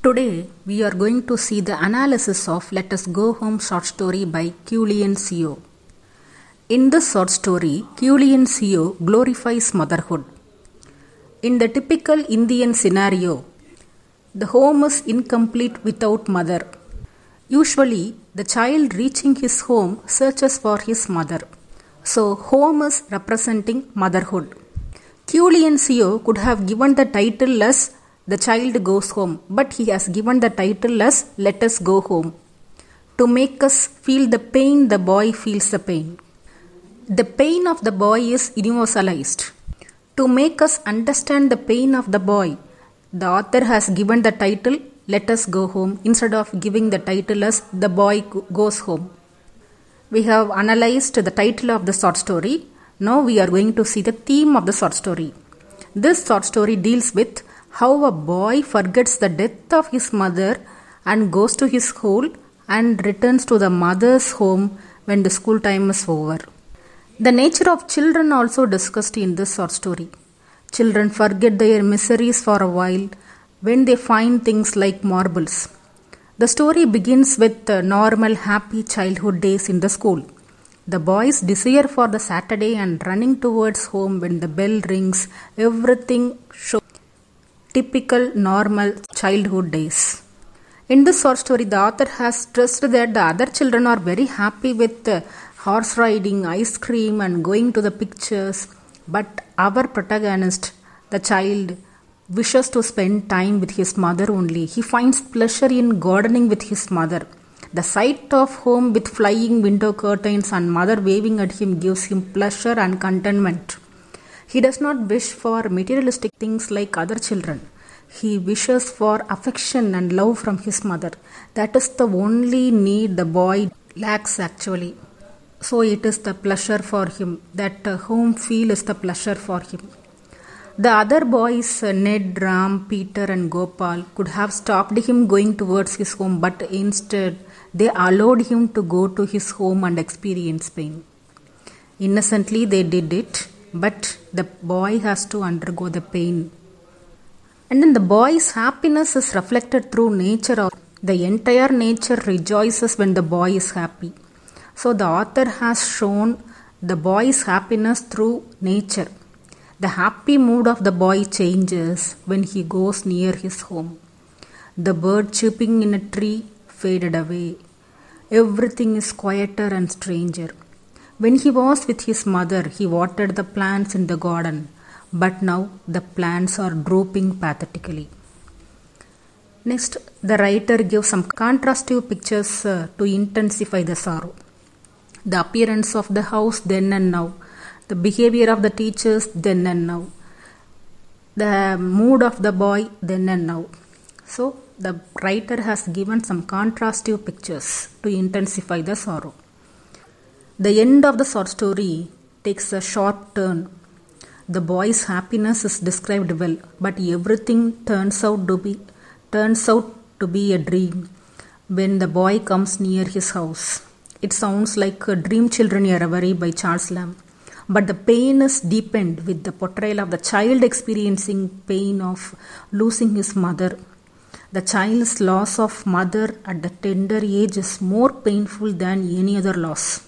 Today we are going to see the analysis of Let Us Go Home short story by Quillian Seo. In this short story, Quillian Seo glorifies motherhood. In the typical Indian scenario, the home is incomplete without mother. Usually, the child reaching his home searches for his mother. So, home is representing motherhood. Quillian Seo could have given the title as The Child Goes Home, but he has given the title as Let Us Go Home, to make us feel the pain the boy feels the pain. The pain of the boy is universalized. To make us understand the pain of the boy, the author has given the title Let Us Go Home instead of giving the title as The Boy Goes Home. We have analyzed the title of the short story. Now we are going to see the theme of the short story. This short story deals with how a boy forgets the death of his mother and goes to his school and returns to the mother's home when the school time is over. The nature of children also discussed in this short story. Children forget their miseries for a while when they find things like marbles. The story begins with normal happy childhood days in the school. The boy's desire for the Saturday and running towards home when the bell rings, everything shows typical normal childhood days. In this short story, the author has stressed that the other children are very happy with horse riding, ice cream and going to the pictures, but our protagonist, the child, wishes to spend time with his mother only. He finds pleasure in gardening with his mother. The sight of home with flying window curtains and mother waving at him gives him pleasure and contentment. He does not wish for materialistic things like other children. He wishes for affection and love from his mother. That is the only need the boy lacks actually. So it is the pleasure for him. That home feel is the pleasure for him. The other boys, Ned, Ram, Peter and Gopal, could have stopped him going towards his home, but instead they allowed him to go to his home and experience pain. Innocently they did it, but the boy has to undergo the pain. And then the boy's happiness is reflected through nature. The entire nature rejoices when the boy is happy. So the author has shown the boy's happiness through nature. The happy mood of the boy changes when he goes near his home. The bird chirping in a tree faded away. Everything is quieter and stranger. When he was with his mother, he watered the plants in the garden, but now the plants are drooping pathetically. Next, the writer gives some contrastive pictures to intensify the sorrow. The appearance of the house then and now, the behavior of the teachers then and now, the mood of the boy then and now. So, the writer has given some contrastive pictures to intensify the sorrow. The end of the short story takes a sharp turn. The boy's happiness is described well, but everything turns out to be a dream when the boy comes near his house. It sounds like Dream Children A Reverie by Charles Lamb, but the pain is deepened with the portrayal of the child experiencing pain of losing his mother. The child's loss of mother at the tender age is more painful than any other loss.